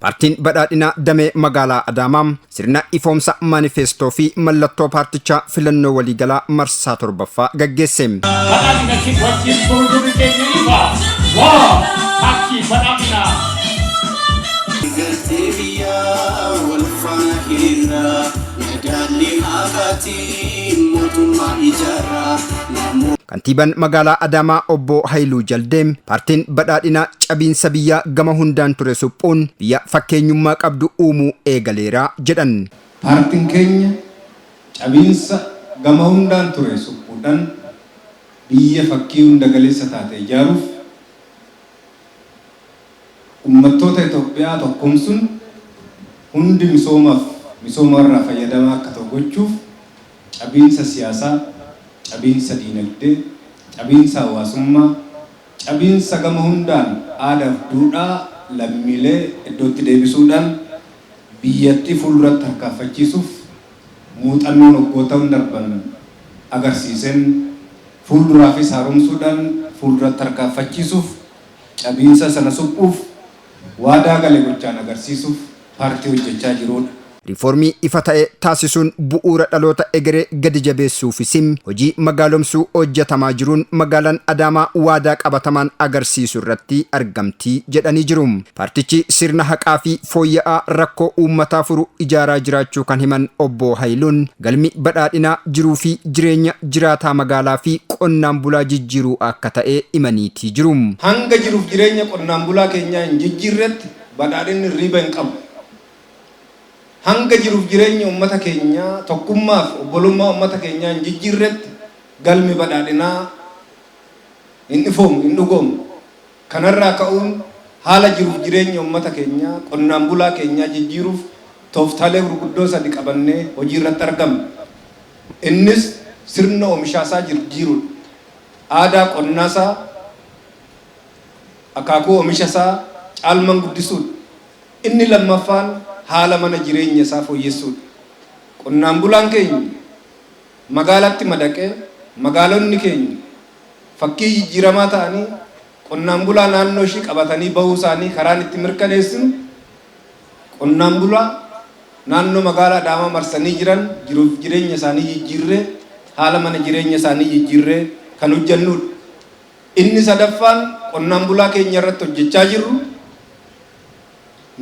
Paartiin badhaadhinaa damee magaalaa Adaamaa sirna ifoomsa manifestoo fi mallattoo paartichaa filannoo waliigalaa marsaa torbaffaa gaggeesse. Kantiibaan magaalaa Adaamaa obbo Haayiluu Jaldeem paartiin badhaadhinaa cabiinsa biyyaa gama hundaan ture suphuun biyya fakkeenyummaa qabdu uumuu eegaleera jedhan. Paartiin keenya cabiinsa gama hundaan ture suphuudhaan biyya fakkii hunda galeessa taate ijaaruuf uummattoota Itoophiyaa tokkumsuun hundi misoomarraa fayyadamaa akka ta'u gochuuf cabiinsa siyaasaa, cabiinsa diinagdee, cabiinsa hawaasummaa, cabiinsa gama hundaan aadaaf duudhaa lammiilee iddootti deebisuudhaan biyyattii fuulduratti harkaanfachiisuuf muuxannoon waggoota darban agarsiisan fuulduraafis haaromsuudhaan fuulduratti harkaanfachiisuuf cabiinsa sana suphuuf waadaa galee gochaan agarsiisuuf paartii hojjechaa jirudha. Riiformii ifa ta'e taasisuun bu'uura dhaloota egeree gadi jabeessuufis hojii magaalomsuu hojjetamaa jiruun magaalaan Adaamaa waadaa qabatamaan agarsiisu irratti argamtii jedhanii jiru. Paartichi sirna haqaa fi fooyya'aa rakkoo uummataa furu ijaaraa jiraachuu kan himan obbo Haayiluun galmi badhaadhinaa jiruu fi jireenya jiraataa magaalaa fi qonnaan bulaa jijjiiruu akka ta'e himaniitii jiru. Hanga jiruuf jireenya qonnaan bulaa keenyaa hin jijjiirretti badhaadhinni riiba hin qabu. Hanga jiruuf jireenya uummata keenyaa tokkummaaf obbolummaa uummata keenyaa hin jijjiirretti galmi badhaadhinaa hin ifoomu hin dhugoomu. Kanarraa ka'uun haala jiruuf jireenya uummata keenyaa qonnaan bulaa keenyaa jijjiiruuf tooftaalee gurguddoo sadi qabannee hojii irratti argamna. Innis sirna oomishaasaa jijjiiruudha. Aadaa qonnaasaa, akaakuu oomishasaa caalmaan guddisuudha. Inni lammaffaan haala mana jireenya isaa fooyyessuudha. Qonnaan bulaan keenya magaalatti madaqee magaalonni keenya fakkii jijjiiramaa ta'anii qonnaan bulaa naannoo ishii qabatanii bahuu isaanii karaan itti mirkaneessinu qonnaan bulaa naannoo magaalaa Adaamaa marsanii jiran jiruuf jireenya isaanii jijjiirree haala mana jireenya isaanii jijjiirree kan hojjannudha. Inni sadaffaan qonnaan bulaa keenya irratti hojjechaa jirru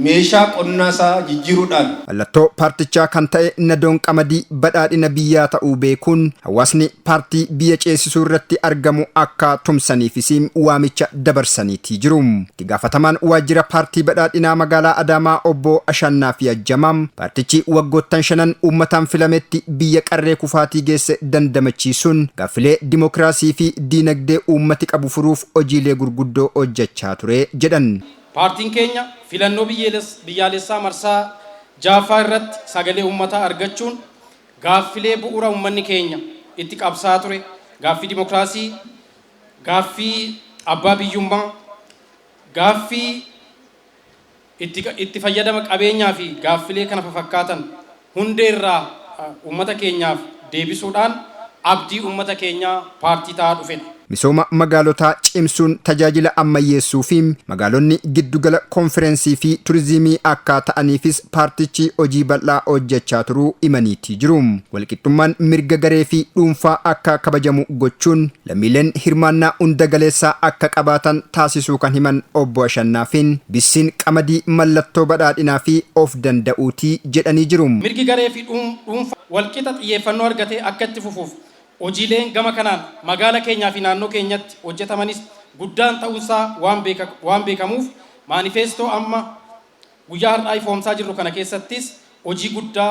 meeshaa qonnaasaa jijjiiruudhaan. Mallattoo paartichaa kan ta'e nadoon qamadii badhaadhina biyyaa ta'uu beekuun hawaasni paartii biyya ceesisuu irratti argamu akka tumsaniifis waamicha dabarsaniitii jiru. Itti gaafatamaan waajjira paartii badhaadhinaa magaalaa Adaamaa obbo Ashannaa fi Ajjamaam paartichi waggoottan 5 uummataan filametti biyya qarree kufaatii geesse dandamachiisuun gaaffilee dimokiraasii fi diinagdee uummati qabu furuuf hojiilee gurguddoo hojjechaa ture jedhan. Paartiin keenya filannoo biyyaalessaa marsaa jaaffaa irratti sagalee uummataa argachuun gaaffilee bu'uura uummanni keenya itti qabsaa ture, gaaffii dimokiraasii, gaaffii abbaa biyyummaa, gaaffii itti fayyadama qabeenyaa fi gaaffilee kana fakkaatan hundee irraa uummata keenyaaf deebisuudhaan abdii uummata keenyaa paartii ta'aa dhufedha. Misooma magaalotaa cimsuun tajaajila ammayyeessuu fi magaalonni giddugala konferensii fi turizimii akka ta'aniifis paartichi hojii bal'aa hojjechaa turuu himaniitii jiru. Walqixxummaan mirga garee fi dhuunfaa akka kabajamu gochuun lammiileen hirmaannaa hunda galeessaa akka qabaatan taasisuu kan himan obbo Ashannaafiin bissiin qamadii mallattoo badhaadhinaa fi of danda'uutii jedhanii jiru. Mirgi garee fi dhuunfaa walqixa xiyyeeffannoo argatee akka itti fufuuf hojiileen gama kanaan magaala keenyaa fi naannoo keenyatti hojjetamanis guddaan ta'uusaa waan beekamuuf maanifeestoo amma guyyaa har'aa ifoomsaa jirru kana keessattis hojii guddaa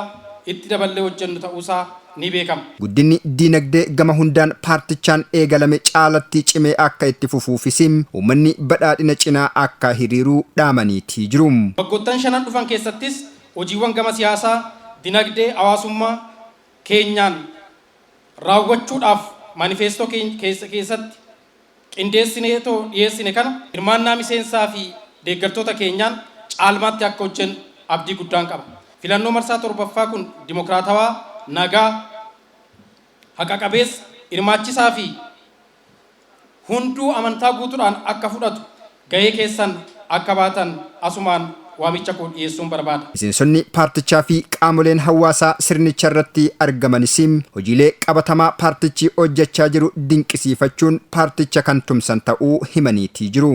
itti daballee hojjennu ta'uusaa ni beekama. Guddinni diinagdee gama hundaan paartichaan eegalame caalatti cimee akka itti fufuufis uummanni badhaadhina cinaa akka hiriiruu dhaamaniitii jiru. Waggoottan 5 dhufan keessattis hojiiwwan gama siyaasaa, diinagdee, hawaasummaa keenyaan raawwachuudhaaf maanifeestoo keessatti qindeessinee dhiyeessine kana hirmaannaa miseensaa fi deeggartoota keenyaan caalmaatti akka hojjennu abdii guddaan qaba. Filannoo marsaa torbaffaa kun dimokiraatawaa, nagaa, haqa qabeessa, hirmaachisaa fi hunduu amantaa guutuudhaan akka fudhatu gahee keessan akka baatan asumaan waamicha koo dhiyeessuun barbaada. Miseensonni paartichaa fi qaamoleen hawaasaa sirnicha irratti argamanis hojiilee qabatamaa paartichi hojjechaa jiru dinqisiifachuun paarticha kan tumsan ta'uu himaniitii jiru.